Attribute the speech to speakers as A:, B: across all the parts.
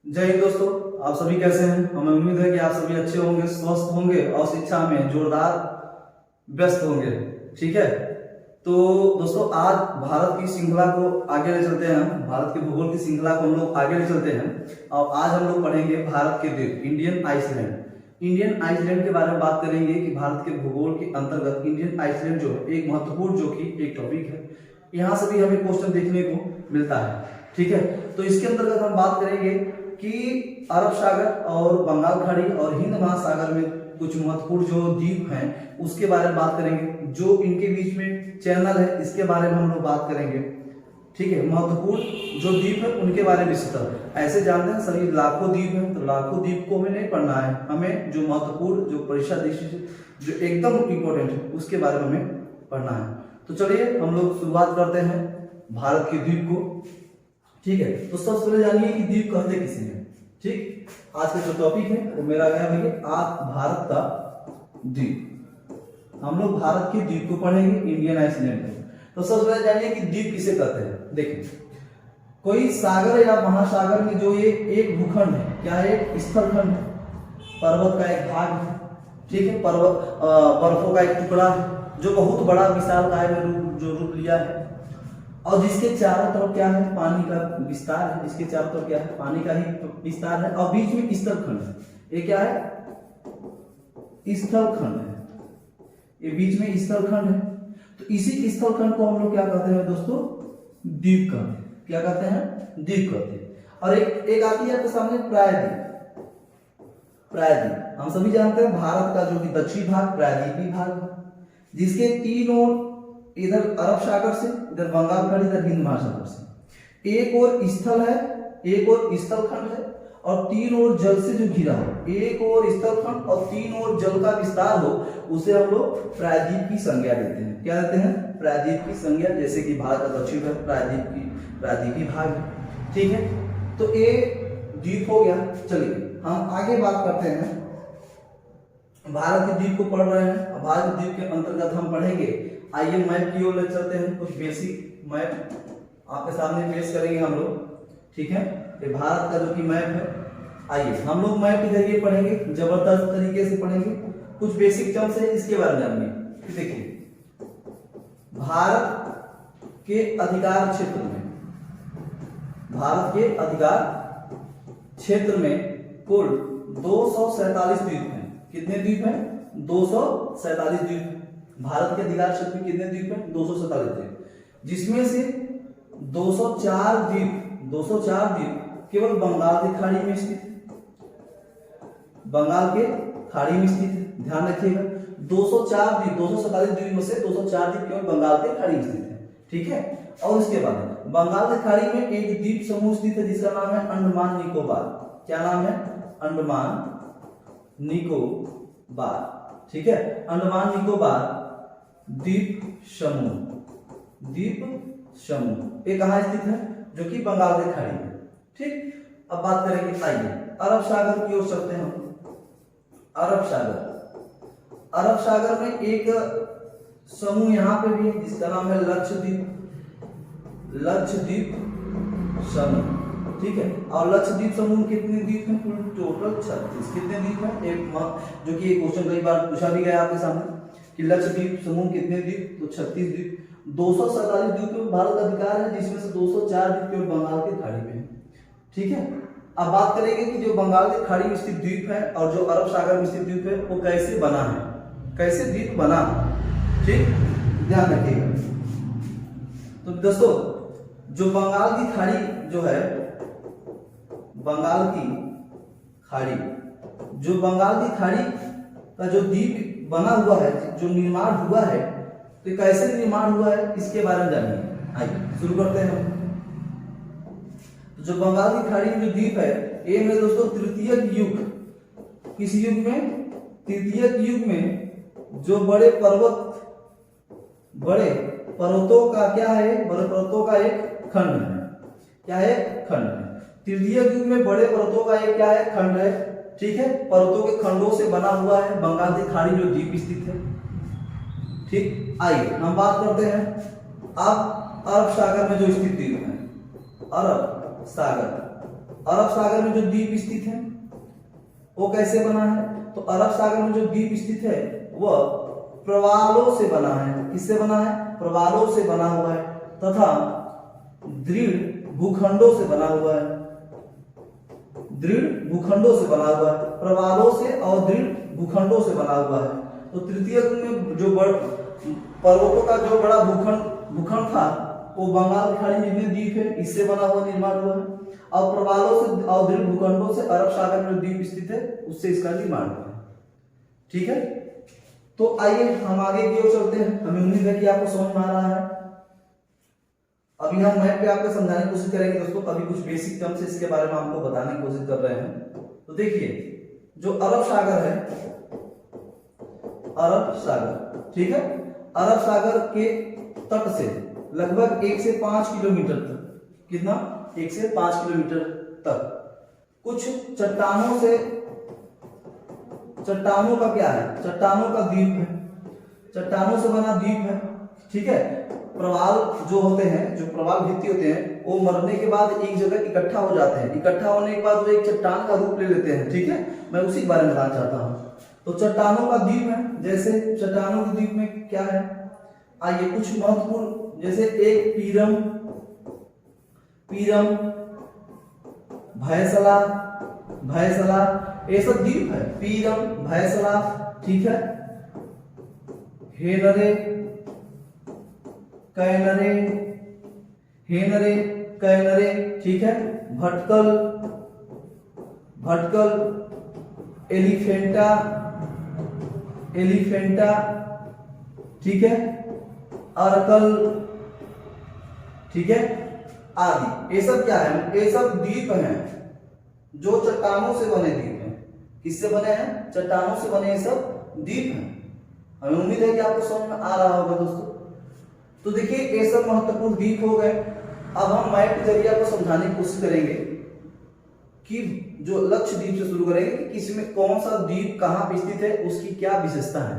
A: जय हिंद दोस्तों, आप सभी कैसे हैं। हमें उम्मीद है कि आप सभी अच्छे होंगे, स्वस्थ होंगे और शिक्षा में जोरदार व्यस्त होंगे। ठीक है, तो दोस्तों आज भारत की श्रृंखला को आगे ले चलते हैं। भारत के भूगोल की श्रृंखला को हम लोग आगे ले चलते हैं और आज हम लोग पढ़ेंगे भारत के द्वीप इंडियन आइसलैंड। इंडियन आइसलैंड के बारे में बात करेंगे कि भारत के भूगोल के अंतर्गत इंडियन आइसलैंड जो है एक महत्वपूर्ण जो कि एक टॉपिक है। यहाँ से भी हमें क्वेश्चन देखने को मिलता है। ठीक है, तो इसके अंतर्गत हम बात करेंगे कि अरब सागर और बंगाल खाड़ी और हिंद महासागर में कुछ महत्वपूर्ण जो द्वीप हैं उसके बारे में बात करेंगे। जो इनके बीच में चैनल है इसके बारे में हम लोग बात करेंगे। ठीक है, महत्वपूर्ण जो द्वीप है उनके बारे में विस्तार। ऐसे जानते हैं सभी लाखों द्वीप हैं, तो लाखों द्वीप को हमें नहीं पढ़ना है, हमें जो महत्वपूर्ण जो परीक्षा दृष्टि जो एकदम इम्पोर्टेंट है उसके बारे में हमें पढ़ना है। तो चलिए हम लोग शुरुआत करते हैं भारत के द्वीप को। ठीक है, तो सबसे पहले जानिए कि द्वीप कहते किसे हैं। ठीक, आज का जो टॉपिक है वो मेरा क्या है भैया, आज भारत का द्वीप। हम लोग भारत के द्वीप को पढ़ेंगे, इंडियन आइसलैंड को। तो सबसे पहले जानिए कि द्वीप किसे कहते हैं। देखिए, कोई सागर या महासागर में जो ये एक भूखंड है, क्या है, एक स्थलखंड है, पर्वत का एक भाग है। ठीक है, पर्वत बर्फों का एक टुकड़ा है जो बहुत बड़ा विशालकाय में जो रूप लिया है और जिसके चारों तरफ क्या है, पानी का विस्तार है। जिसके चारों तरफ क्या है, पानी का ही विस्तार है और बीच में स्थलखंड है। ये क्या है, स्थलखंड है। ये बीच में स्थलखंड है। तो इसी स्थलखंड को हम लोग क्या कहते हैं दोस्तों, द्वीप कहते हैं। क्या कहते हैं, द्वीप कहते हैं। और एक आती है आपके सामने प्रायद्वीप। प्रायद्वीप हम सभी जानते हैं भारत का जो कि दक्षिण भाग प्रायद्वीपीय भाग है, जिसके तीन ओर, इधर अरब सागर से, इधर बंगाल खाड़ी, इधर हिंद महासागर से एक और स्थल है, एक और स्थलखंड है और तीन ओर जल से जो घिरा हो। एक और स्थलखंड और तीन ओर जल का विस्तार हो, उसे हम लोग प्रायद्वीप की संज्ञा देते हैं। क्या देते हैं, प्रायद्वीप की संज्ञा। जैसे कि भारत का दक्षिण भाग प्रायद्वीपीय भाग है। ठीक है, तो ये द्वीप हो गया। चलिए हम आगे बात करते हैं। भारत के द्वीप को पढ़ रहे हैं, भारत के द्वीप के अंतर्गत हम पढ़ेंगे। आइए मैप की ओर ले चलते हैं। कुछ बेसिक मैप आपके सामने पेश करेंगे हम लोग। ठीक है, ये भारत का जो कि मैप है। आइए हम लोग मैप के जरिए पढ़ेंगे, जबरदस्त तरीके से पढ़ेंगे। कुछ बेसिक टर्म्स है इसके बारे में जानिए। देखिए, भारत के अधिकार क्षेत्र में, भारत के अधिकार क्षेत्र में कुल 247 द्वीप हैं। कितने द्वीप हैं, 247 द्वीप। भारत के अधिकार क्षेत्र में कितने द्वीप हैं, 247 द्वीप। जिसमें से 204 द्वीप केवल बंगाल की खाड़ी में स्थित है। बंगाल के खाड़ी में स्थित है, ध्यान रखिएगा। 204 द्वीप, 247 द्वीप में से 204 द्वीप केवल बंगाल के खाड़ी में स्थित है। ठीक है, और उसके बाद बंगाल की खाड़ी में एक द्वीप समूह स्थित है जिसका नाम है अंडमान निकोबार। क्या नाम है, अंडमान निकोबार। ठीक है, अंडमान निकोबार द्वीप समूह, ये कहाँ स्थित है, जो कि बंगाल की खाड़ी में। ठीक, अब बात करेंगे, आइए अरब सागर की ओर चलते हैं हम। अरब सागर में एक समूह यहाँ पे भी है जिसका नाम है लक्षद्वीप समूह। ठीक है, और लक्षद्वीप समूह कितने द्वीप हैं, कुल टोटल 36। कितने द्वीप हैं, एक जो कि क्वेश्चन कई बार पूछा भी गया आपके सामने कि लक्षद्वीप समूह कितने द्वीप, तो 36 द्वीप। 247 द्वीप में भारत का अधिकार है, जिसमें से 204 द्वीप केवल बंगाल की खाड़ी में है। ठीक है, अब बात करेंगे कि जो बंगाल की खाड़ी में स्थित द्वीप है और जो अरब सागर में स्थित द्वीप है वो कैसे बना है, कैसे द्वीप बना। ठीक, ध्यान रखिएगा। तो दोस्तों जो बंगाल की खाड़ी जो है, बंगाल की खाड़ी का जो द्वीप बना हुआ है, जो निर्माण हुआ है, तो कैसे निर्माण हुआ है इसके बारे में जानिए। आइए शुरू करते हैं। तो जो बंगाल की खाड़ी में जो द्वीप है, ये है दोस्तों तृतीयक युग। किस युग में, तृतीयक युग में जो बड़े पर्वतों का क्या है, बड़े पर्वतों का एक खंड है। क्या है, खंड है। तृतीयक युग में बड़े पर्वतों का एक क्या है, खंड है। ठीक है, पर्वतों के खंडों से बना हुआ है बंगाल की खाड़ी जो द्वीप स्थित है। ठीक, आइए हम बात करते हैं अब अरब सागर में जो स्थित द्वीप है। अरब सागर। अरब सागर में जो द्वीप स्थित है वो कैसे बना है? तो अरब सागर में जो द्वीप स्थित है वह प्रवालों से बना है। किससे बना है? प्रवालों से बना हुआ है तथा दृढ़ भूखंडों से बना हुआ है। दृढ़ भूखंडों से बना हुआ है, प्रवालों से और दृढ़ भूखंडों से बना हुआ है। तो तृतीय में जो पर्वतों का जो बड़ा भूखंड था वो बंगाल की खाड़ी में जितने द्वीप है इससे बना हुआ निर्माण हुआ है, और प्रवालों से और दृढ़ भूखंडों से अरब सागर में जो द्वीप स्थित है उससे इसका निर्माण हुआ है। ठीक है, तो आइए हम आगे की ओर चलते हैं। हमें उम्मीद है कि आपको समझ में आ रहा है। अभी हम मैप पे आपको समझाने की कोशिश करेंगे दोस्तों, अभी कुछ बेसिक टर्म्स इसके बारे में आपको बताने की कोशिश कर रहे हैं। तो देखिए, जो अरब सागर है, अरब सागर, ठीक है, अरब सागर के तट से लगभग 1 से 5 किलोमीटर तक, कितना? 1 से 5 किलोमीटर तक कुछ चट्टानों का क्या है? चट्टानों का द्वीप है, चट्टानों से बना द्वीप है। ठीक है, प्रवाल जो होते हैं, जो प्रवाल भित्ति होते हैं, वो मरने के बाद एक जगह इकट्ठा हो जाते हैं। इकट्ठा होने के बाद वो एक चट्टान का रूप ले लेते हैं। ठीक है, मैं उसी के बारे में बताना चाहता हूँ। तो चट्टानों का द्वीप है, जैसे चट्टानों के द्वीप में क्या है? आइए कुछ महत्वपूर्ण, जैसे एक पीरम, भयसला, ये सब द्वीप है। पीरम, भयसला, ठीक है, हेनरे, कैनरे, ठीक है, भटकल, एलिफेंटा, ठीक है, अरकल, ठीक है, आदि। ये सब क्या है? ये सब द्वीप हैं जो चट्टानों से बने द्वीप हैं। किससे बने हैं? चट्टानों से बने ये सब द्वीप हैं। हमें उम्मीद है कि आपको समझ में आ रहा होगा दोस्तों। तो देखिए, ये सब महत्वपूर्ण द्वीप हो गए। अब हम मैप के जरिए आपको समझाने की कोशिश करेंगे कि जो लक्ष्य द्वीप से शुरू करेंगे कि किसमें कौन सा द्वीप कहां पे स्थित है, उसकी क्या विशेषता है,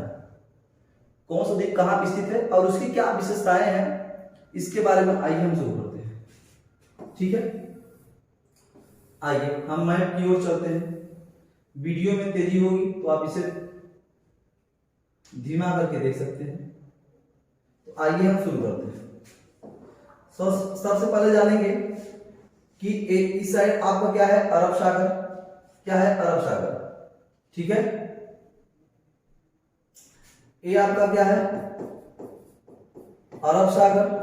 A: कौन सा द्वीप कहां पे स्थित है और उसकी क्या विशेषताएं हैं, इसके बारे में आइए हम शुरू करते हैं। ठीक है, आइए हम मैप की ओर चलते हैं। वीडियो में तेजी होगी तो आप इसे धीमा करके देख सकते हैं। तो आइए हम शुरू करते हैं। सबसे पहले जानेंगे कि इस साइड आपका क्या है? अरब सागर। क्या है? अरब सागर। ठीक है, ये आपका क्या है? अरब सागर।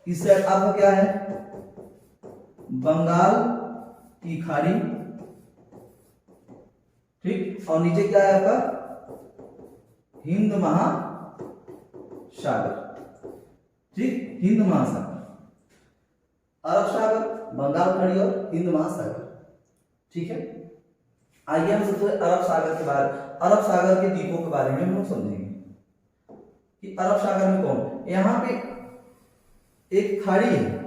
A: इस साइड आपका क्या है? बंगाल की खाड़ी। ठीक, और नीचे क्या है आपका? हिंद महासागर। ठीक, हिंद महासागर, अरब सागर, बंगाल खाड़ी और हिंद महासागर। ठीक है, आइए हम सबसे अरब सागर के बारे, अरब सागर के द्वीपों के बारे में हम लोग समझेंगे कि अरब सागर में कौन। यहाँ पे एक खाड़ी है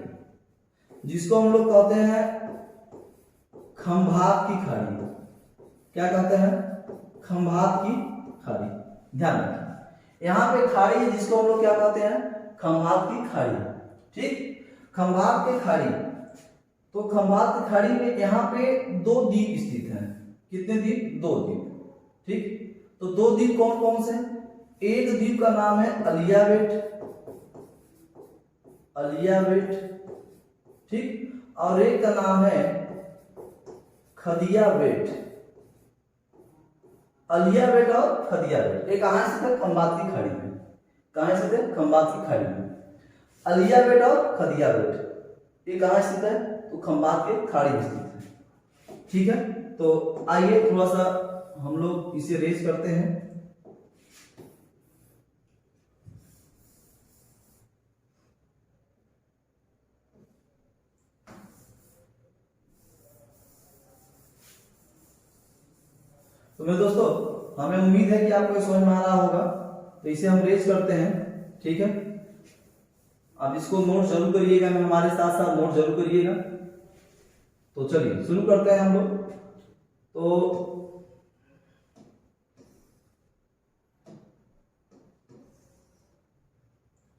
A: जिसको हम लोग कहते हैं खंभात की खाड़ी। क्या कहते हैं? खंभात की खाड़ी। ध्यान रखें, यहाँ पे खाड़ी है जिसको हम लोग क्या कहते हैं? खंभात की खाड़ी। ठीक, खंभात की खाड़ी। तो खंभात की खाड़ी में यहाँ पे 2 द्वीप स्थित हैं। कितने द्वीप? 2 द्वीप। ठीक, तो 2 द्वीप कौन कौन से? एक द्वीप का नाम है अलियावेट, ठीक, और एक का नाम है खदियावेट। अलियावेट और खदियावेट, ये कहां से थे? खंभात की खाड़ी में। कहां से थे? खंभात की खाड़ी में। अलियावेट और खदियावेट ये कहां स्थित है? तो खंभात के खाड़ी में स्थित है। ठीक है, तो आइए थोड़ा सा हम लोग इसे रेस करते हैं। तो मेरे दोस्तों, हमें उम्मीद है कि आपको समझ में आ रहा होगा। तो इसे हम रेस करते हैं। ठीक है, आप इसको नोट जरूर करिएगा, मैं हमारे साथ साथ नोट जरूर करिएगा। तो चलिए शुरू करते हैं हम लोग। तो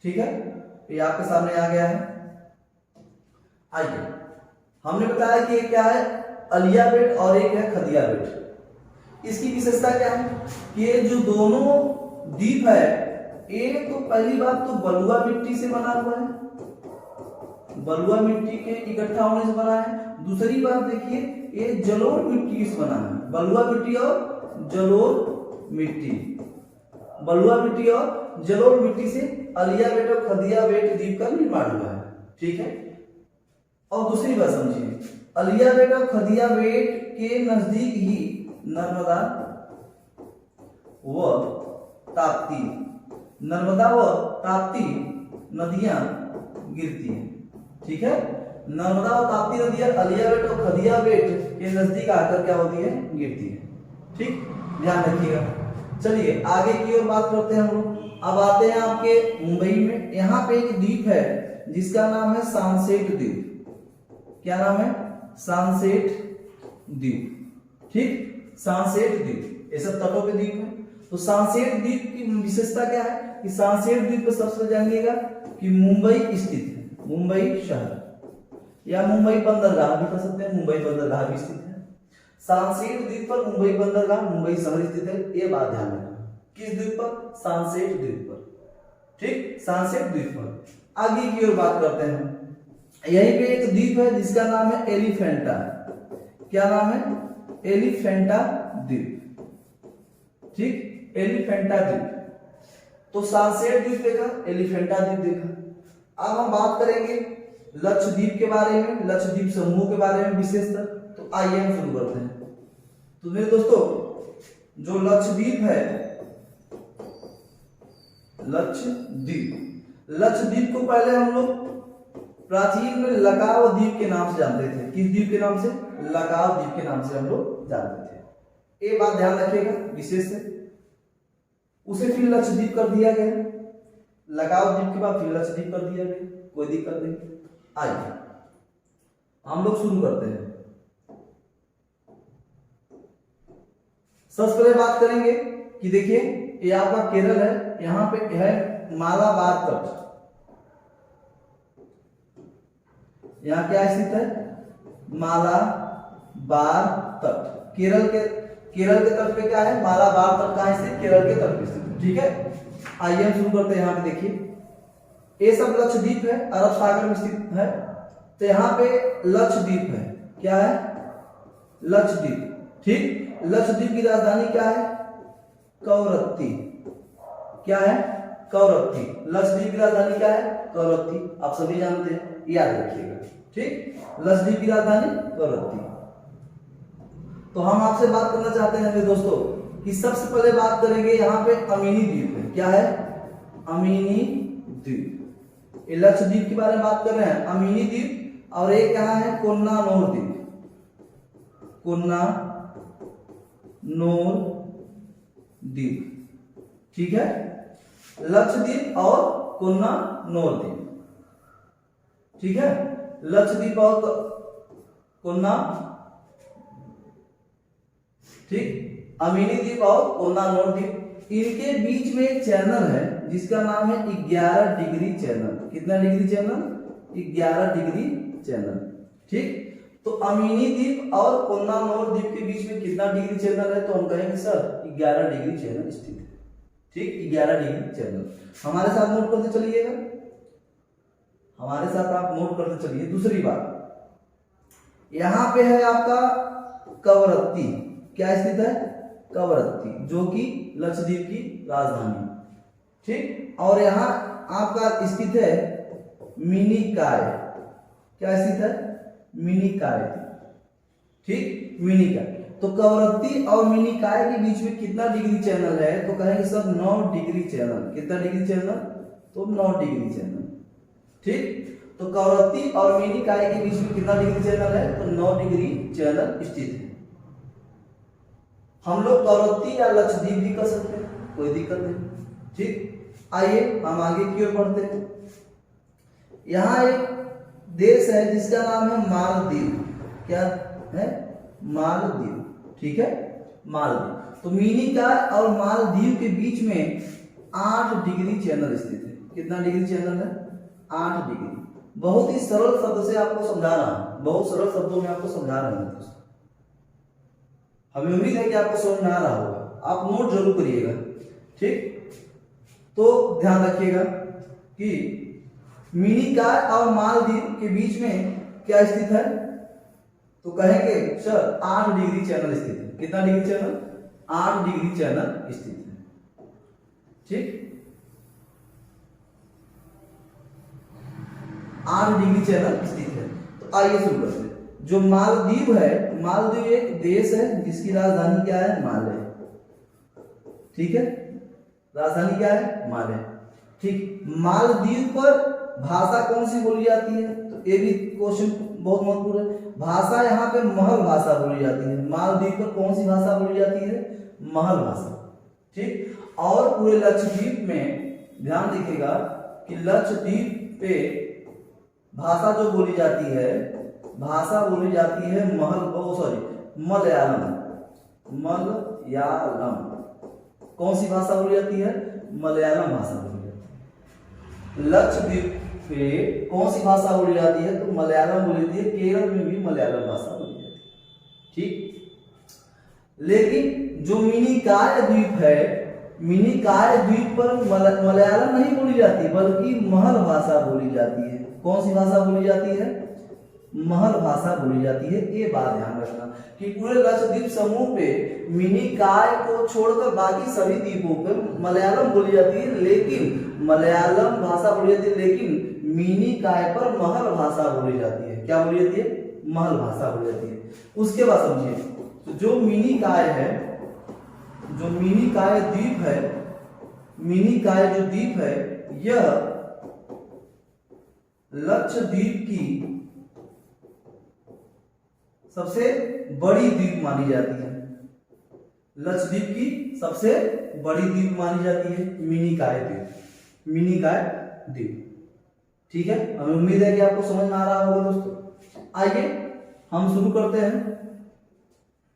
A: ठीक है, ये आपके सामने आ गया है। आइए, हमने बताया कि एक क्या है अलिया बेट और एक है खदिया बेट। इसकी विशेषता क्या है कि ये जो दोनों द्वीप है, एक तो पहली बात तो बलुआ मिट्टी से बना हुआ है, बलुआ मिट्टी के इकट्ठा होने से बना है। दूसरी बात देखिए, ये जलोढ़ मिट्टी से बना है, बलुआ मिट्टी और जलोढ़ मिट्टी, बलुआ मिट्टी और जलोढ़ मिट्टी से अलिया बेट और खदिया बेट द्वीप का निर्माण हुआ है। ठीक है, और दूसरी बात समझिए, अलिया बेट और खदिया बेट के नजदीक ही नर्मदा व ताप्ती, नर्मदा व ताप्ती नदियां गिरती हैं। ठीक है, नर्मदा और ताप्ती नदियां अलिया बेट और खदिया बेट के नजदीक आकर क्या होती है, गिरती है। ठीक, ध्यान रखिएगा। चलिए आगे की ओर बात करते हैं हम लोग। अब आते हैं आपके मुंबई में। यहाँ पे एक द्वीप है जिसका नाम है सनसेट द्वीप। क्या नाम है, सनसेट द्वीप। ठीक, सनसेट द्वीप, ये सब तटों पे द्वीप है। तो सनसेट द्वीप की विशेषता क्या है कि सनसेट द्वीप पे सबसे जानिएगा कि मुंबई स्थित है, मुंबई शहर या मुंबई बंदरगाह भी कह सकते हैं, मुंबई बंदरगाह भी स्थित है। सनसेट द्वीप पर मुंबई बंदरगाह, मुंबई शहर स्थित है, ये बात ध्यान रखना। किस द्वीप पर, सनसेट द्वीप पर। ठीक, सनसेट द्वीप पर। आगे की ओर बात करते हैं। यहीं पे एक द्वीप है जिसका नाम है एलिफेंटा। क्या नाम है, एलिफेंटा द्वीप। ठीक, एलिफेंटा द्वीप। तो सनसेट द्वीप देखा, एलिफेंटा द्वीप देखा। अब हम बात करेंगे लक्षद्वीप के बारे में, लक्षद्वीप समूह के बारे में विशेषता। तो आइए हम शुरू करते हैं। तो मेरे दोस्तों, जो लक्षद्वीप है, लक्षद्वीप, लक्षद्वीप को पहले हम लोग प्राचीन में लकाव द्वीप के नाम से जानते थे। किस द्वीप के नाम से, लकाव द्वीप के नाम से हम लोग जानते थे। ये बात ध्यान रखिएगा विशेष से। उसे फिर लक्षद्वीप कर दिया गया, लगाव द्वीप के बाद फिर लक्षद्वीप कर दिया गया, कोई दिक्कत नहीं। आइए हम लोग शुरू करते हैं। सबसे पहले बात करेंगे कि देखिए ये आपका केरल है, यहां पे है मालाबार तट। यहां क्या स्थित है, मालाबार तट। केरल के तट पे क्या है, मालाबार तट कहां स्थित, केरल के तट पे स्थित। ठीक है, आइए हम शुरू करते हैं। यहाँ पे देखिए ये सब लक्षद्वीप है, अरब सागर में स्थित है। तो यहाँ पे लक्षद्वीप है, क्या है, लक्षद्वीप। ठीक, लक्षद्वीप की राजधानी क्या है, कवरत्ती। क्या है, कवरत्ती। लक्षद्वीप की राजधानी क्या है, कवरत्ती। आप सभी जानते हैं, याद रखिएगा। ठीक, लक्षद्वीप की राजधानी कवरत्ती। तो हम आपसे बात करना चाहते हैं मेरे दोस्तों कि सबसे पहले बात करेंगे यहाँ पे अमीनी द्वीप है। क्या है, अमीनी द्वीप। ये लक्षद्वीप के बारे में बात कर रहे हैं, अमीनी द्वीप। और एक कहाँ है, कुन्नानोर द्वीप। कुन्नानोर द्वीप। ठीक है, लक्षद्वीप और कुन्नानोर द्वीप। ठीक है, लक्षद्वीप और कुन्ना, ठीक, अमीनी द्वीप और कुन्नानोर द्वीप। इनके बीच में एक चैनल है जिसका नाम है 11 डिग्री चैनल। कितना डिग्री चैनल, 11 डिग्री चैनल। ठीक, तो अमीनी द्वीप और कुन्नानोर द्वीप के बीच में कितना डिग्री चैनल है, तो हम कहेंगे सर 11 डिग्री चैनल स्थित है। ठीक, 11 डिग्री चैनल। हमारे साथ नोट करते चलिएगा, हमारे साथ आप नोट करते चलिए। दूसरी बात, यहां पे है आपका कवरत्ती। क्या स्थित है, कवरत्ती, जो कि लक्षद्वीप की राजधानी। ठीक, और यहां आपका स्थित है मिनिकॉय। क्या स्थित है, मिनिकॉय। ठीक, मिनिकॉय। तो कवरत्ती और मिनिकॉय के बीच में कितना डिग्री चैनल है, तो कहेंगे सर 9 डिग्री चैनल। कितना डिग्री चैनल, तो 9 डिग्री चैनल। ठीक, तो कवरत्ती और मिनिकॉय के बीच में कितना डिग्री चैनल है, तो 9 डिग्री चैनल स्थित है। हम लोग कवरत्ती या लक्षद्वीप भी कर सकते हैं, कोई दिक्कत नहीं। ठीक, आइए हम आगे की ओर बढ़ते हैं। यहाँ एक देश है जिसका नाम है मालदीव। क्या है, मालदीव। ठीक है, मालदीव। तो मिनिकॉय और मालदीव के बीच में 8 डिग्री चैनल स्थित है। कितना डिग्री चैनल है, 8 डिग्री, बहुत ही सरल शब्द से आपको समझा रहा हूं, बहुत सरल शब्दों में आपको समझा रहे हैं दोस्तों। हमें उम्मीद है कि आपको समझ में आ रहा होगा, आप नोट जरूर करिएगा, ठीक। तो ध्यान रखिएगा कि मिनिकॉय और मालदीव के बीच में क्या स्थित है, तो कहेंगे सर 8 डिग्री चैनल स्थित है। कितना डिग्री चैनल? 8 डिग्री चैनल स्थित है, ठीक। 8 डिग्री चैनल स्थित है। तो आइए शुरू करते हैं। जो मालदीव है, मालदीव एक देश है जिसकी राजधानी क्या है? माले, ठीक है। राजधानी क्या है? माले, ठीक। मालदीव पर भाषा कौन सी बोली जाती है? तो ये भी क्वेश्चन बहुत महत्वपूर्ण है। भाषा यहाँ पे महल भाषा बोली जाती है। मालदीव पर कौन सी भाषा बोली जाती है? महल भाषा, ठीक। और पूरे लक्षद्वीप में ध्यान रखिएगा कि लक्षद्वीप पे भाषा जो बोली जाती है, भाषा बोली जाती है मलयालम। मलयालम कौन सी भाषा बोली जाती है? मलयालम भाषा बोली जाती है। लक्षद्वीप पे कौन सी भाषा बोली जाती है? तो मलयालम बोली जाती है। केरल में भी मलयालम भाषा बोली जाती है, ठीक। लेकिन जो मिनिकॉय द्वीप है, मिनिकॉय द्वीप पर मलयालम नहीं बोली जाती बल्कि महल भाषा बोली जाती है। कौन सी भाषा बोली जाती है? महल भाषा बोली जाती है। ये बात ध्यान रखना कि पूरे लक्षद्वीप समूह पे मिनिकॉय को छोड़कर बाकी सभी द्वीपों पर मलयालम बोली जाती है, लेकिन मलयालम भाषा बोली जाती है, लेकिन मिनिकॉय पर महल भाषा बोली जाती है। क्या बोली जाती है? महल भाषा बोली जाती है। उसके बाद समझिए, तो जो मिनिकॉय है, जो मिनिकॉय द्वीप है, मिनिकॉय जो द्वीप है, यह लक्षद्वीप की सबसे बड़ी द्वीप मानी जाती है। लक्षद्वीप की सबसे बड़ी द्वीप मानी जाती है मिनिकॉय द्वीप, मिनिकॉय द्वीप, ठीक है। हमें उम्मीद है कि आपको समझ में आ रहा होगा दोस्तों। आइए हम शुरू करते हैं।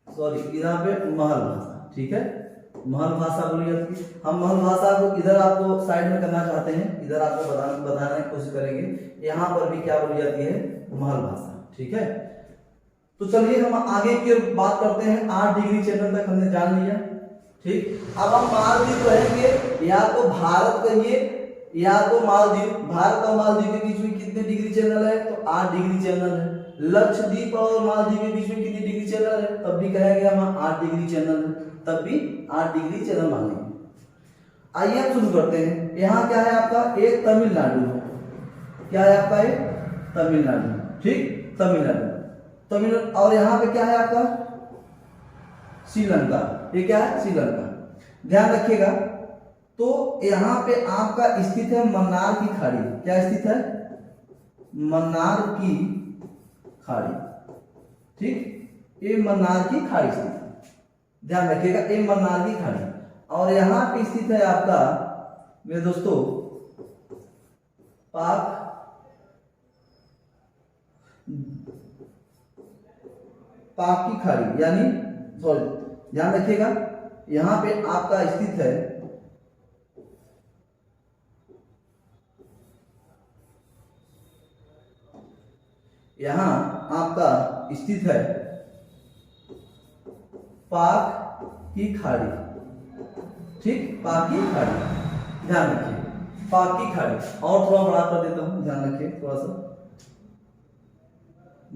A: सॉरी, यहाँ पे महल भाषा, ठीक है। महल भाषा बोली जाती है। हम महल भाषा को इधर आपको साइड में करना चाहते हैं, इधर आपको बताने की कोशिश करेंगे। यहाँ पर भी क्या बोली जाती है? महल भाषा, ठीक है। तो चलिए हम आगे की बात करते हैं। 8 डिग्री चैनल तक हमने जान लिया, ठीक। अब हम मालदीव कहेंगे, या तो भारत कहिए या तो मालदीव। भारत और मालदीव के बीच में कितने डिग्री चैनल है? तो 8 डिग्री चैनल है। लक्षद्वीप और मालदीव के बीच में कितनी डिग्री चैनल है? तब भी कहेंगे हम 8 डिग्री चैनल है, तब भी 8 डिग्री चैनल मानेंगे। आइए हम शुरू करते हैं। यहाँ क्या है आपका? एक तमिलनाडु है। क्या है आपका? एक तमिलनाडु, ठीक। तमिलनाडु, तमिलनाडु। और यहाँ पे क्या है आपका? श्रीलंका। ये क्या है? श्रीलंका। ध्यान रखिएगा। तो यहाँ पे आपका स्थित है मन्नार की खाड़ी। क्या स्थित है? मन्नार की खाड़ी, ठीक। ये मन्नार की खाड़ी स्थित है, ध्यान रखिएगा। ये मन्नार की खाड़ी। और यहाँ पे स्थित है आपका मेरे दोस्तों पाक की खाड़ी, यानी सॉरी, ध्यान रखिएगा। यहाँ पे आपका स्थित है यहाँ आपका स्थित है पाक की खाड़ी, ठीक। पाक की खाड़ी, ध्यान रखिए। पाक की खाड़ी। और थोड़ा बड़ा कर देता हूं, ध्यान रखिए। थोड़ा सा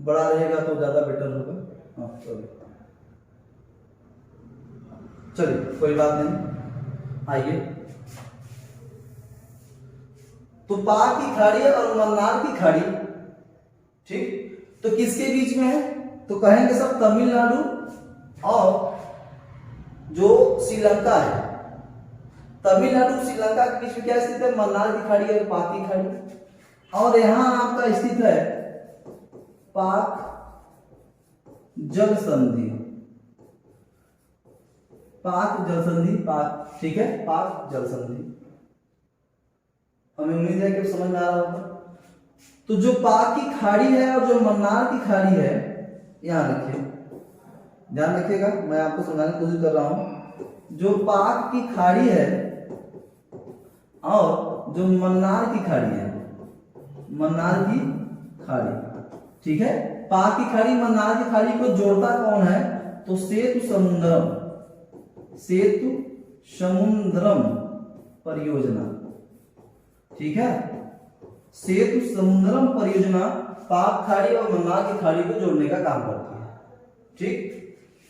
A: बड़ा रहेगा तो ज्यादा बेटर होगा। हाँ, चलिए कोई बात नहीं। आइए, तो पाक की खाड़ी और मन्नार की खाड़ी, ठीक। तो किसके बीच में है? तो कहेंगे सब तमिलनाडु और जो श्रीलंका है। तमिलनाडु श्रीलंका के बीच में क्या स्थित है? मन्नार की खाड़ी और पाक की खाड़ी। और यहां आपका स्थित है पाक जल संधि, पाक जल संधि, पाक, ठीक है। पाक जल संधि। हमें उम्मीद है कि समझ में आ रहा होगा। तो जो पाक की खाड़ी है और जो मन्नार की खाड़ी है, यहां रखिए, ध्यान रखिएगा। मैं आपको समझाने की कोशिश कर रहा हूं। जो पाक की खाड़ी है और जो मन्नार की खाड़ी है, मन्नार की खाड़ी। ठीक है, पाक की खाड़ी मन्नार की खाड़ी को जोड़ता कौन है? तो सेतु समुद्रम, सेतु समुद्रम परियोजना। ठीक है, सेतु समुद्रम परियोजना पाक खाड़ी और मन्नार की खाड़ी को जोड़ने का काम करती है। ठीक,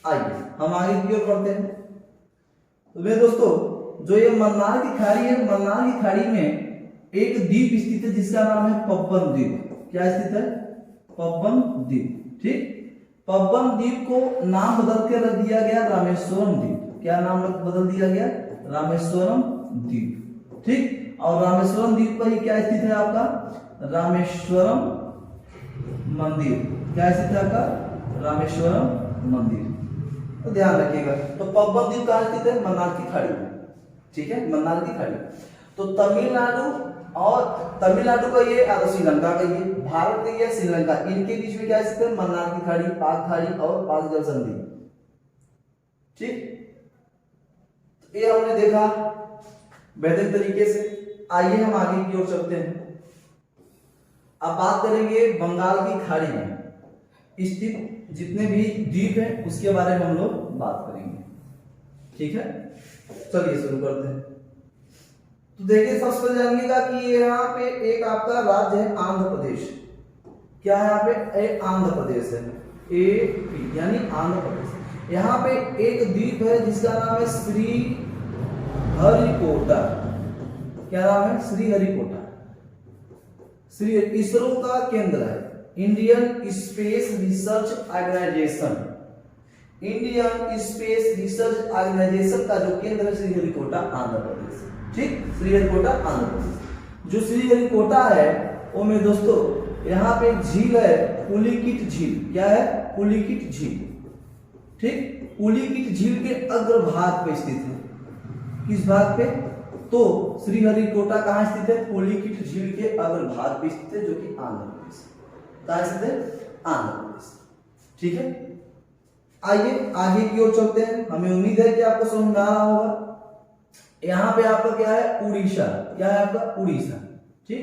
A: आइए हम आगे की ओर बढ़ते हैं। तो मेरे दोस्तों, जो ये मन्नार की खाड़ी है, मन्नार की खाड़ी में एक द्वीप स्थित है जिसका नाम है पब्बन द्वीप। क्या स्थित है? पब्बन द्वीप। ठीक, पब्बन द्वीप को नाम बदल के रख दिया गया रामेश्वरम द्वीप। क्या नाम बदल दिया गया? रामेश्वरम द्वीप। ठीक, और रामेश्वरम द्वीप पर ही क्या स्थित है आपका? रामेश्वरम मंदिर। क्या स्थित है आपका? रामेश्वरम मंदिर। तो ध्यान रखिएगा। तो पब्बन द्वीप कहाँ स्थित है? मन्नार की खाड़ी में। ठीक है, मन्नार की खाड़ी। तो तमिलनाडु और तमिलनाडु का ये और श्रीलंका का ये, भारत का ये, श्रीलंका, इनके बीच में क्या स्थित है? मन्नार की खाड़ी, पाक खाड़ी और पाक जल संधि। ठीक, तो ये हमने देखा बेहतर तरीके से। आइए हम आगे की ओर चलते हैं। अब बात करेंगे बंगाल की खाड़ी में स्थित जितने भी द्वीप हैं उसके बारे में हम लोग बात करेंगे। ठीक है, चलिए शुरू करते हैं। तो देखिए, सबसे पहले जानिएगा कि यहाँ पे एक आपका राज्य है आंध्र प्रदेश। क्या है यहाँ पे? आंध्र प्रदेश है, AP यानी आंध्र प्रदेश। यहाँ पे एक द्वीप है जिसका नाम है श्रीहरिकोटा। क्या नाम है? श्रीहरिकोटा। श्री इसरो का केंद्र है, Indian space research organisation. Indian space research organisation का जो केंद्र है श्रीहरिकोटा, आंध्र प्रदेश। ठीक, श्रीहरिकोटा आंध्र प्रदेश। जो श्रीहरिकोटा है वो मेरे दोस्तों यहाँ पे एक झील है, पुलिकिट झील। क्या है? पुलिकिट झील। ठीक, पुलिकिट झील के अग्रभाग पे स्थित है। किस भाग पे? तो श्रीहरिकोटा कहाँ स्थित है? पुलिकिट झील के अग्रभाग पे स्थित है, जो कि आंध्र प्रदेश। कहाँ स्थित है? आंध्र प्रदेश। ठीक है, आइए आगे की ओर चलते हैं। हमें उम्मीद है कि आपको समझ में आ रहा होगा। यहाँ पे आपका क्या है? उड़ीसा। क्या है आपका? उड़ीसा। ठीक,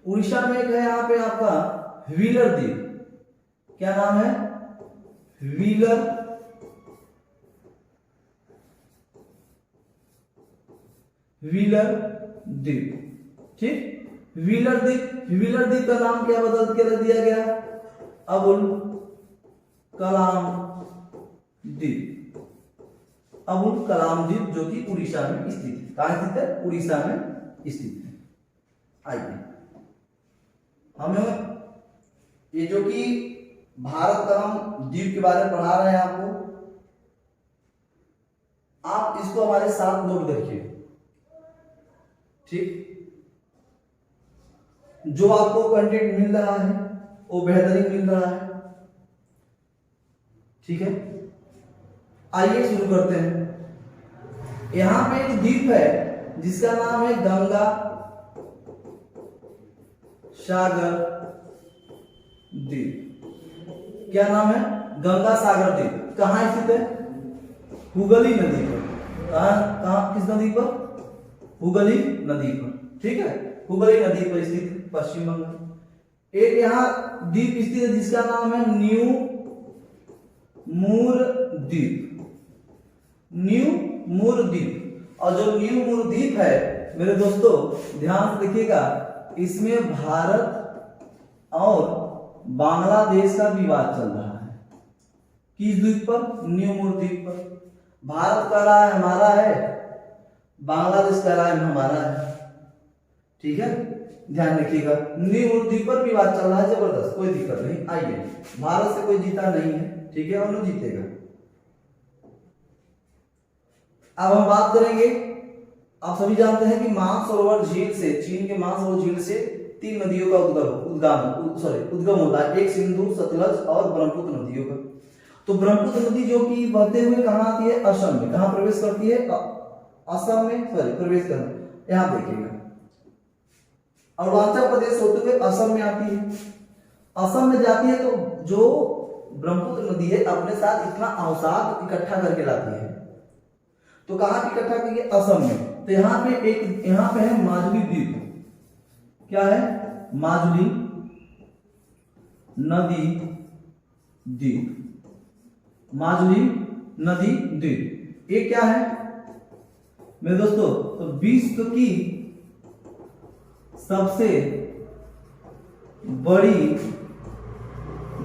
A: उड़ीसा में एक है यहाँ पे आपका व्हीलर द्वीप। क्या नाम है? व्हीलर व्हीलर द्वीप। ठीक, व्हीलर द्वीप, व्हीलर द्वीप का नाम क्या बदल के रख दिया गया? अबुल कलाम द्वीप। अबुल कलाम द्वीप जो कि उड़ीसा में स्थित है। कहाँ स्थित है? उड़ीसा में स्थित है। आइए हमें ये जो कि भारत का हम द्वीप के बारे में पढ़ा रहे हैं आपको, आप इसको हमारे साथ नोट रखिए। ठीक, जो आपको कंटेंट मिल रहा है वो बेहतरीन मिल रहा है। ठीक है, आइए शुरू करते हैं। यहां पे एक द्वीप है जिसका नाम है गंगा सागर द्वीप। क्या नाम है? गंगा सागर द्वीप। कहां स्थित है? हुगली नदी पर। कहां किस नदी पर? हुगली नदी पर। ठीक है, हुगली नदी पर स्थित पश्चिम बंगाल। एक यहाँ द्वीप स्थित है जिसका नाम है न्यू मूर द्वीप। न्यू मूर द्वीप। और जो न्यू मूर द्वीप है मेरे दोस्तों ध्यान से देखिएगा, इसमें भारत और बांग्लादेश का विवाद चल रहा है। किस द्वीप पर? न्यू मूर द्वीप पर। भारत कह रहा है हमारा है, बांग्लादेश कह रहा है हमारा है। ठीक है, ध्यान रखिएगा, न्यू मूर द्वीप पर विवाद चल रहा है जबरदस्त, कोई दिक्कत नहीं। आइए, भारत से कोई जीता नहीं है। ठीक है, हम लोग जीतेगा। अब हम बात करेंगे, आप सभी जानते हैं कि मानसरोवर झील से, चीन के मानसरोवर झील से 3 नदियों का उद्गम होता है। एक सिंधु, सतलज और ब्रह्मपुत्र नदियों का। तो ब्रह्मपुत्र नदी जो कि बहते हुए कहां आती है? असम में। कहां प्रवेश करती है? असम में प्रवेश करती। यहां देखिएगा, अरुणाचल प्रदेश होते हुए असम में आती है। असम में जाती है तो जो ब्रह्मपुत्र नदी है अपने साथ इतना अवसाद इकट्ठा करके लाती है। तो कहां इकट्ठा की? असम में। तो यहाँ पे है माजुली द्वीप। क्या है? माजुली नदी द्वीप, माजुली नदी द्वीप। ये क्या है मेरे दोस्तों? तो विश्व की सबसे बड़ी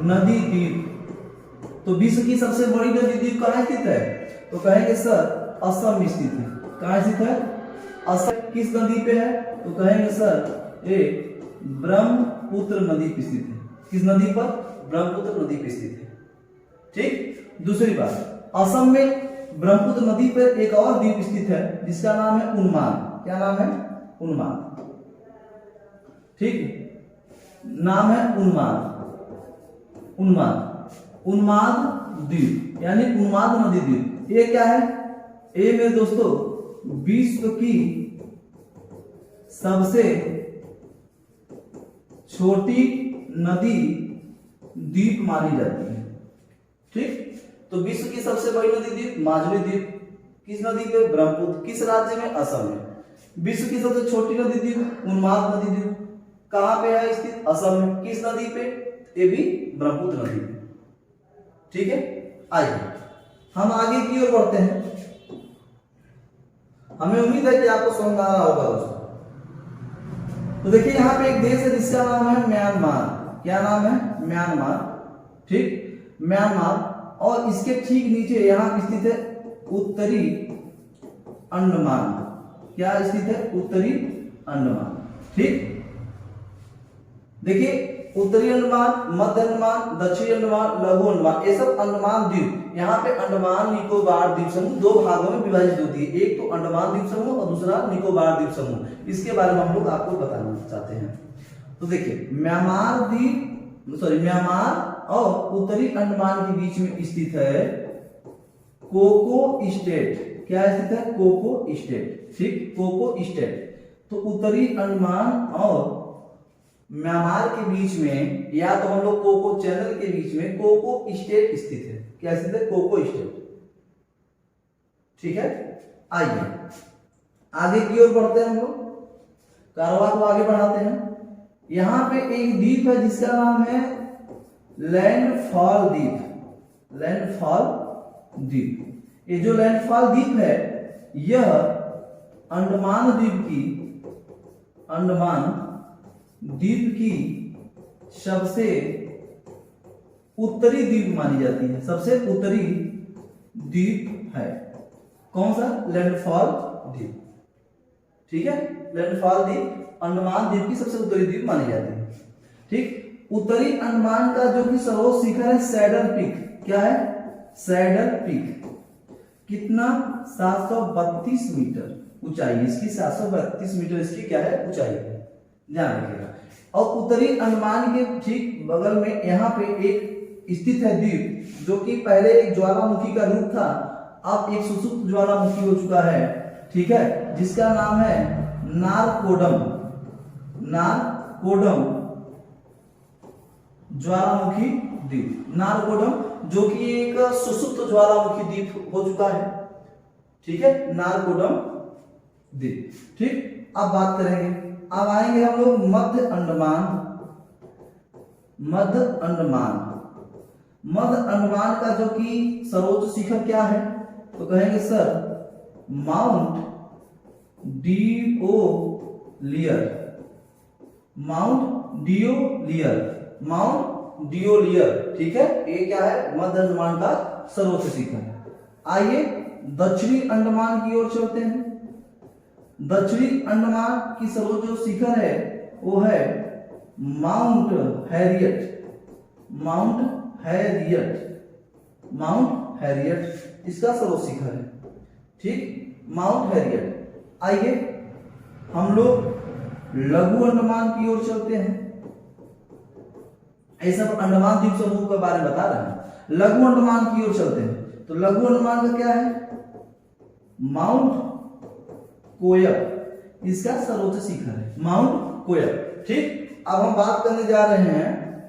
A: नदी द्वीप। तो विश्व की सबसे बड़ी नदी द्वीप कहाँ स्थित है? तो कहेंगे सर असम में स्थित है। कहाँ स्थित है? असम। किस नदी पे है? तो कहेंगे सर ये ब्रह्मपुत्र नदी पे स्थित है। किस नदी पर? ब्रह्मपुत्र नदी पे स्थित है। ठीक। दूसरी बात, असम में ब्रह्मपुत्र नदी पर एक और द्वीप स्थित है जिसका नाम है उन्माद। क्या नाम है? उन्माद। ठीक, नाम है उन्माद। उन्माद द्वीप यानी उन्माद नदी द्वीप। ये क्या है? ये मेरे दोस्तों विश्व की सबसे छोटी नदी द्वीप मानी जाती है। ठीक, तो विश्व की सबसे बड़ी नदी द्वीप माजुली द्वीप। किस नदी पे? ब्रह्मपुत्र। किस राज्य में? असम में। विश्व की सबसे छोटी नदी द्वीप उन्माद नदी द्वीप कहां पे है स्थित? असम में। किस नदी पे? ये भी ब्रह्मपुत्र नदी पे। ठीक है, आइए हम आगे की ओर बढ़ते हैं। हमें उम्मीद है कि आपको समझ आ रहा होगा दोस्तों। तो देखिए यहाँ पे एक देश है जिसका नाम है म्यांमार। क्या नाम है? म्यांमार। ठीक, म्यांमार। और इसके ठीक नीचे यहाँ स्थित है उत्तरी अंडमान। क्या स्थित है? उत्तरी अंडमान। ठीक, देखिए उत्तरी अंडमान, मध्य अंडमान, दक्षिणी अंडमान, लघु अंडमान, ये सब अंडमान द्वीप। यहाँ पे अंडमान निकोबार द्वीप समूह दो भागों में विभाजित होती है। एक तो अंडमान द्वीप समूह और दूसरा निकोबार द्वीप समूह। इसके बारे में हम लोग आपको बताना चाहते हैं। तो देखिए म्यांमार और उत्तरी अंडमान के बीच में स्थित है कोको स्टेट। क्या स्थित है? Coco state. ठीक, कोको स्टेट। तो उत्तरी अंडमान और म्यांमार के बीच में, या तो हम लोग कोको चैनल के बीच में कोको स्टेट स्थित है। क्या स्थित है? Coco state. ठीक है, आइए आगे की ओर बढ़ते हैं। हम लोग कारवां को आगे बढ़ाते हैं। यहां पे एक द्वीप है जिसका नाम है लैंडफॉल द्वीप। लैंडफॉल द्वीप। ये जो लैंडफॉल द्वीप है यह अंडमान द्वीप की सबसे उत्तरी द्वीप मानी जाती है। सबसे उत्तरी द्वीप है। कौन सा? लैंडफॉल द्वीप। ठीक है, लैंडफॉल द्वीप अंडमान द्वीप की सबसे उत्तरी द्वीप मानी जाती है। ठीक, उत्तरी अंडमान का जो कि सर्वोच्च शिखर है सैडल पीक। क्या है? Saddle peak. कितना? 732 मीटर ऊंचाई इसकी। 732 मीटर इसकी क्या है? ऊंचाई है। ध्यान रखिएगा। और उत्तरी अंडमान के ठीक बगल में यहाँ पे एक स्थित है द्वीप जो कि पहले एक ज्वालामुखी का रूप था, अब एक सुसुप्त ज्वालामुखी हो चुका है। ठीक है, जिसका नाम है नारकोडम ज्वालामुखी द्वीप। नारकोडम जो कि एक सुसुप्त ज्वालामुखी द्वीप हो चुका है। ठीक है, नारकोडम द्वीप। ठीक, अब बात करेंगे, अब आएंगे हम लोग मध्य अंडमान। मध्य अंडमान का जो कि सर्वोच्च शिखर क्या है? तो कहेंगे सर माउंट डिओलियर। ठीक है, ये क्या है? मध्य अंडमान का सर्वोच्च शिखर। आइए दक्षिणी अंडमान की ओर चलते हैं। दक्षिणी अंडमान की सर्वोच्च जो शिखर है वो है माउंट हैरियट इसका सर्वोच्च शिखर है। ठीक, माउंट हैरियट। आइए हम लोग लघु अंडमान की ओर चलते हैं। ऐसा अंडमान द्वीप समूह के बारे में बता रहे हैं। लघु अंडमान की ओर चलते हैं। तो लघु अंडमान का क्या है? माउंट कोयप इसका सर्वोच्च शिखर है। माउंट कोयप। ठीक, अब हम बात करने जा रहे हैं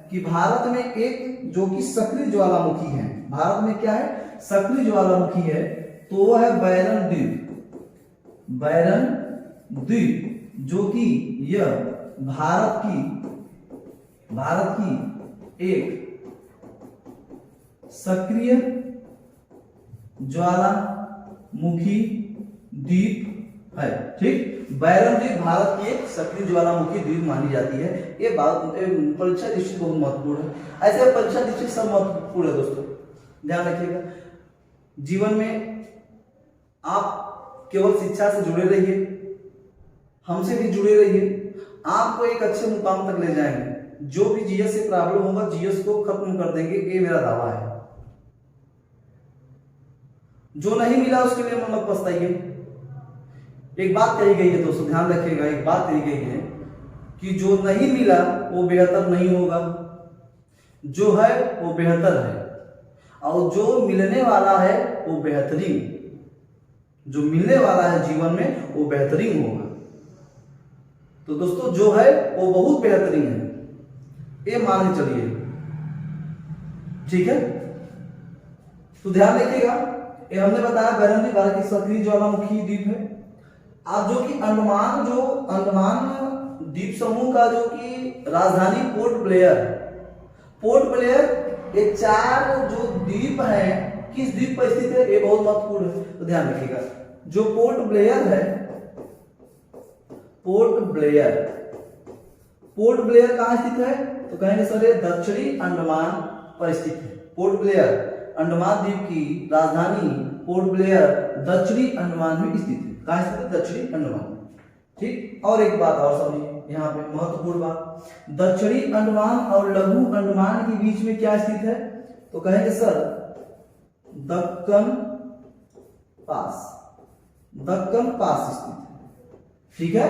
A: कि भारत में एक जो कि सक्रिय ज्वालामुखी है। भारत में क्या है? सक्रिय ज्वालामुखी है, तो वो है बैरन द्वीप जो कि यह भारत की एक सक्रिय ज्वालामुखी द्वीप है। ठीक, बैरन द्वीप भारत की एक सक्रिय ज्वालामुखी द्वीप मानी जाती है। ये बात परीक्षा दृष्टि बहुत महत्वपूर्ण है। ऐसे परीक्षा दृष्टि सब महत्वपूर्ण है दोस्तों, ध्यान रखिएगा। जीवन में आप केवल शिक्षा से जुड़े रहिए, हमसे भी जुड़े रहिए, आपको एक अच्छे मुकाम तक ले जाएंगे। जो भी जीएस से प्रॉब्लम होगा जीएस को खत्म कर देंगे, ये मेरा दावा है। जो नहीं मिला उसके लिए मत पछताइए। एक बात कही गई है दोस्तों, ध्यान रखिएगा, एक बात कही गई है कि जो नहीं मिला वो बेहतर नहीं होगा, जो है वो बेहतर है, और जो मिलने वाला है वो बेहतरीन, जो मिलने वाला है जीवन में वो बेहतरीन होगा। तो दोस्तों जो है वो बहुत बेहतरीन है, ये मान के चलिए। ठीक है, तो ध्यान रखिएगा। ये हमने बताया बैरन द्वीप भारत की सक्रिय ज्वालामुखी द्वीप है। आप जो कि अंडमान द्वीप समूह का जो कि राजधानी पोर्ट ब्लेयर, ये 4 जो द्वीप हैं किस द्वीप पर स्थित है, ये बहुत महत्वपूर्ण है, तो ध्यान रखिएगा। जो पोर्ट ब्लेयर है, पोर्ट ब्लेयर कहां स्थित है, तो कहेंगे सर ये दक्षिणी अंडमान पर स्थित है। पोर्ट ब्लेयर अंडमान द्वीप की राजधानी पोर्ट ब्लेयर दक्षिणी अंडमान में स्थित है। कहां स्थित है, दक्षिणी अंडमान। ठीक, और एक बात और समझिए यहाँ पे महत्वपूर्ण बात, दक्षिणी अंडमान और लघु अंडमान के बीच में क्या स्थित है, तो कहेंगे सर दक्कन पास स्थित है। ठीक है,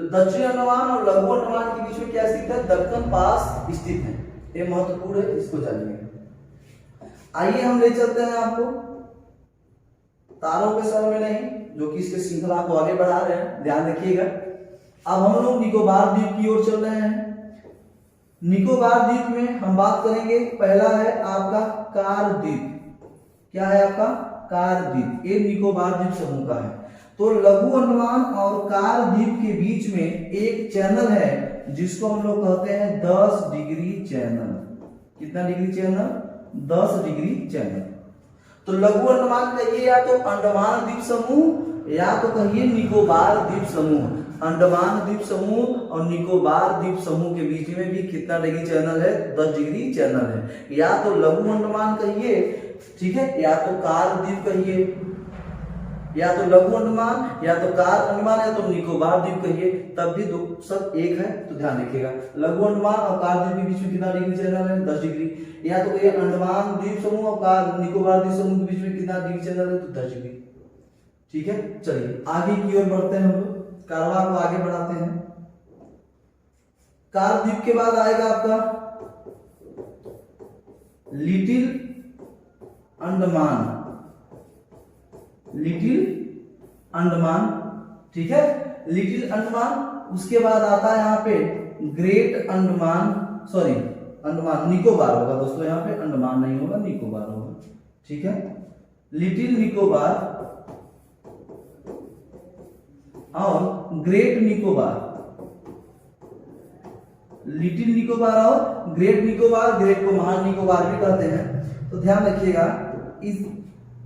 A: दक्षिणी अंडमान और लघु अंडमान के बीच में क्या स्थित है, दक्कन पास स्थित है। ये महत्वपूर्ण है, इसको जानिए। आइए हम ले चलते हैं आपको तारों के सर में नहीं, जो कि इसके श्रृंखला को आगे बढ़ा रहे हैं, ध्यान रखिएगा। अब हम लोग निकोबार द्वीप की ओर चल रहे हैं। निकोबार द्वीप में हम बात करेंगे, पहला है आपका कार द्वीप। क्या है आपका, कार द्वीप, ये निकोबार द्वीप समूह का है। तो लघु अंडमान और कार द्वीप के बीच में एक चैनल है जिसको हम लोग कहते हैं 10 डिग्री चैनल। कितना डिग्री चैनल, 10 डिग्री चैनल। तो लघु अंडमान कहिए या तो अंडमान द्वीप समूह या तो कहिए निकोबार द्वीप समूह। अंडमान द्वीप समूह और निकोबार द्वीप समूह के बीच में भी कितना डिग्री चैनल है, 10 डिग्री चैनल है। या तो लघु अंडमान कहिए, ठीक है, या तो कार द्वीप कहिए, या तो लघु अंडमान या तो कार अंडमान या तो निकोबार द्वीप कहिए, तब भी सब एक है। तो ध्यान रखिएगा, लघु अंडमान और कार द्वीप के बीच में कितना डिग्री चैनल है, 10 डिग्री। या तो ये अंडमान द्वीप समूह और कार निकोबार द्वीप समूह के बीच में कितना डिग्री चैनल है, तो 10 डिग्री। ठीक है, चलिए आगे की ओर बढ़ते हैं, हम लोग कारवां को आगे बढ़ाते हैं। कार द्वीप के बाद आएगा आपका लिटिल अंडमान, ठीक है, लिटिल अंडमान। उसके बाद आता है यहाँ पे ग्रेट अंडमान, सॉरी अंडमान निकोबार होगा दोस्तों, यहाँ पे अंडमान नहीं होगा, निकोबार होगा। ठीक है, लिटिल निकोबार और ग्रेट निकोबार, लिटिल निकोबार और ग्रेट निकोबार, ग्रेट को महान निकोबार भी कहते हैं। तो ध्यान रखिएगा, इस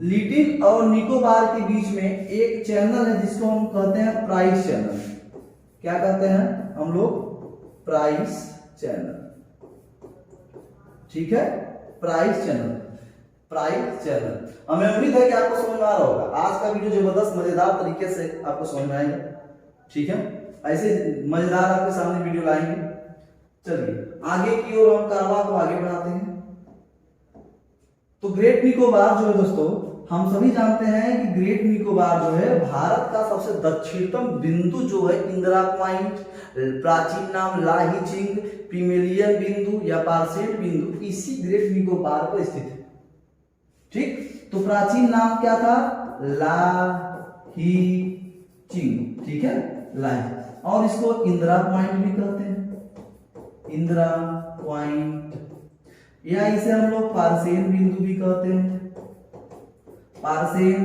A: लिटिल और निकोबार के बीच में एक चैनल है जिसको हम कहते हैं प्राइस चैनल। क्या कहते हैं हम लोग, प्राइस चैनल। ठीक है, प्राइस चैनल, हमें उम्मीद है कि आपको समझ में आ रहा होगा। आज का वीडियो जबरदस्त मजेदार तरीके से आपको समझ में आएगा। ठीक है, ऐसे मजेदार आपके सामने वीडियो लाएंगे। चलिए आगे की ओर हम कारवां को आगे बढ़ाते हैं। तो ग्रेट निकोबार जो है दोस्तों, हम सभी जानते हैं कि ग्रेट निकोबार जो है भारत का सबसे दक्षिणतम बिंदु जो है इंदिरा पॉइंट, प्राचीन नाम लाहीचिंग, पिमेलियन बिंदु या पार्सेट बिंदु, इसी ग्रेट निकोबार पर स्थित है। ठीक, तो प्राचीन नाम क्या था, लाहीचिंग। ठीक है, लाही, और इसको इंदिरा पॉइंट भी कहते हैं, इंदिरा पॉइंट, या इसे हम लोग पार्सेन बिंदु भी कहते हैं, पार्सेन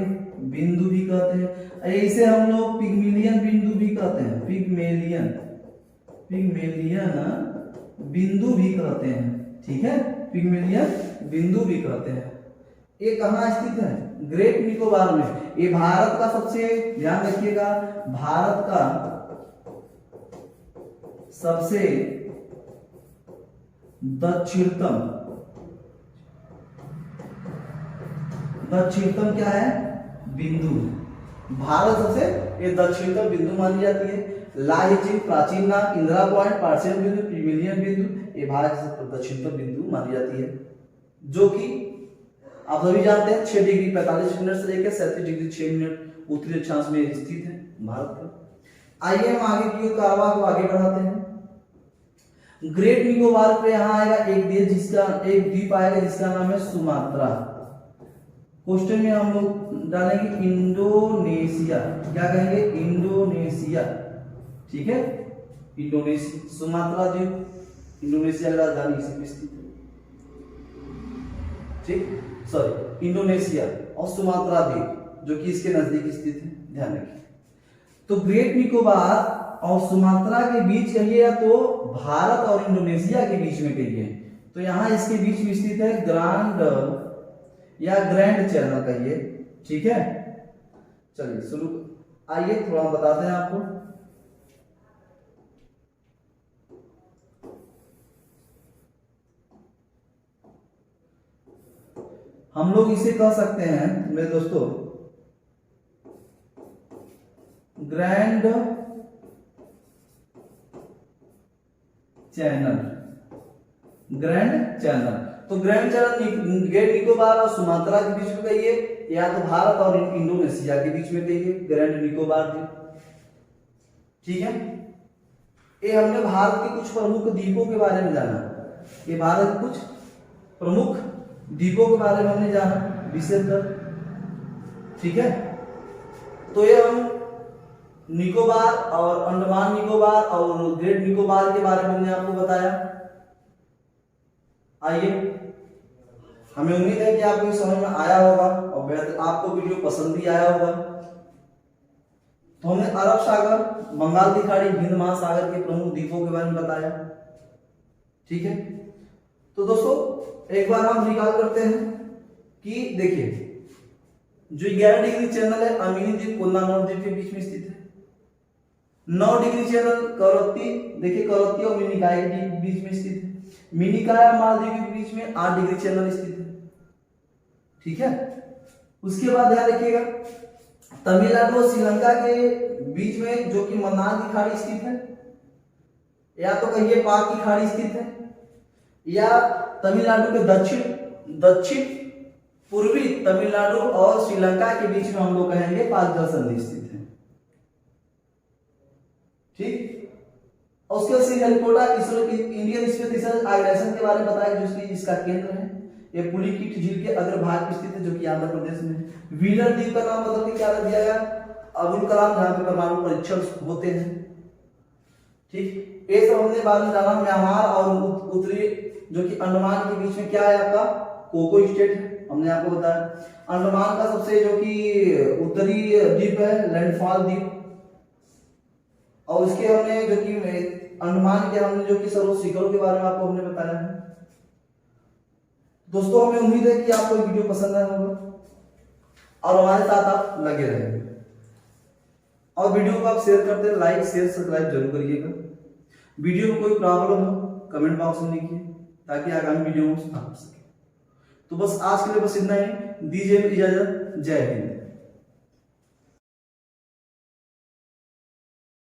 A: बिंदु भी कहते हैं। इसे हम लोग पिग्मेलियन बिंदु भी कहते हैं, पिग्मेलियन बिंदु भी कहते हैं। ठीक है, पिग्मेलियन बिंदु भी कहते हैं। ये कहाँ स्थित है? ग्रेट निकोबार में। ये भारत का सबसे, ध्यान रखिएगा, भारत का सबसे दक्षिणतम क्या है? बिंदु। भारत सबसे ये दक्षिणतम बिंदु मानी जाती है। लाहिची, प्राचीन नाम, इंदिरा पॉइंट, पार्शियल बिंदु, पिग्मेलियन बिंदु, ये भारत की दक्षिणतम बिंदु मानी जाती है, जो कि आप सभी जानते हैं 6 डिग्री 45 मिनट से लेकर 37 डिग्री 6 मिनट उत्तरी अक्षांश में स्थित है भारत का। आइए हम आगे की कारवां को आगे बढ़ाते हैं। ग्रेट निकोबार पे यहाँ आएगा एक देश, जिसका एक द्वीप आएगा जिसका नाम है सुमात्रा। क्वेश्चन में हम लोग डालेंगे इंडोनेशिया। क्या कहेंगे? इंडोनेशिया। ठीक है, इंडोनेशिया, सुमात्रा द्वीप इंडोनेशिया की राजधानी इसी में स्थित है। ठीक, सॉरी, इंडोनेशिया और सुमात्रा द्वीप जो कि इसके नजदीक स्थित है, ध्यान रखिए। तो ग्रेट निकोबार और सुमात्रा के बीच कहिए या तो भारत और इंडोनेशिया के बीच में कहिए, तो यहां इसके बीच में स्थित है ग्रांड या ग्रैंड चैनल कहिए। ठीक है, चलिए शुरू, आइए थोड़ा बताते हैं आपको। हम लोग इसे कह सकते हैं मेरे दोस्तों ग्रैंड चैनल। ग्रैंड चैनल, तो ग्रैंड चैनल ग्रेट निकोबार और सुमात्रा के बीच में कहिए या तो भारत और इंडोनेशिया के बीच में कहिए, ग्रैंड निकोबार द्वीप। ठीक है, ये हमने भारत के कुछ प्रमुख द्वीपों के बारे में जाना। ये भारत के कुछ प्रमुख द्वीपों के बारे में हमने जाना विशेषकर। ठीक है, तो ये हम निकोबार और अंडमान निकोबार और ग्रेट निकोबार के बारे में हमने आपको बताया। आइए, हमें उम्मीद है कि आपको समझ में आया होगा और आपको वीडियो पसंद भी आया होगा। तो हमने अरब सागर, बंगाल की खाड़ी, हिंद महासागर के प्रमुख द्वीपों के बारे में बताया। ठीक है, तो दोस्तों एक बार हम निकाल करते हैं कि देखिए जो 11 डिग्री चैनल है अमीनी द्वीप कोन्नानौर द्वीप के बीच में स्थित है। 9 डिग्री चैनल करवत्ती, देखिए करवत्ती और मिनिकाय के बीच में स्थित है। मिनिकाय और मालदीव के बीच में 8 डिग्री चैनल स्थित है। ठीक है, उसके बाद ध्यान रखिएगा तमिलनाडु और श्रीलंका के बीच में जो कि मन्नार की खाड़ी स्थित है, या तो कहिए पाक की खाड़ी स्थित है, या तमिलनाडु के दक्षिण पूर्वी तमिलनाडु और श्रीलंका के बीच में हम लोग कहेंगे पाक जल संधि स्थित है। ठीक, और उसके बाद Sriharikota Indian space research organisation के बारे में बताया जो इसका केंद्र है। ये पुलिकिट झील के अग्रभाग में स्थित है जो कि आंध्र प्रदेश में है। व्हीलर द्वीप का नाम मतलब कि क्या रख दिया गया? अब्दुल कलाम, जहां पे परमाणु परीक्षण होते हैं। ठीक, ये सब हमने बाद में जाना। म्यांमार और उत्तरी जो कि अंडमान के बीच में क्या है आपका कोको स्टेट है, हमने आपको बताया। अंडमान का सबसे जो कि उत्तरी द्वीप है लैंडफॉल द्वीप, और उसके हमने जो कि अंडमान के हमने जो कि सर्व शिखरों के बारे में आपको हमने बताया है। दोस्तों हमें उम्मीद है कि आपको वीडियो पसंद आया होगा और हमारे साथ आप लगे रहेंगे, और वीडियो को आप शेयर करते हैं, लाइक शेयर सब्सक्राइब जरूर करिएगा। वीडियो में कोई प्रॉब्लम हो कमेंट बॉक्स में लिखिए ताकि आगामी वीडियो में आ सके। तो बस आज के लिए बस इतना ही, दीजिए इजाजत, जय हिंद।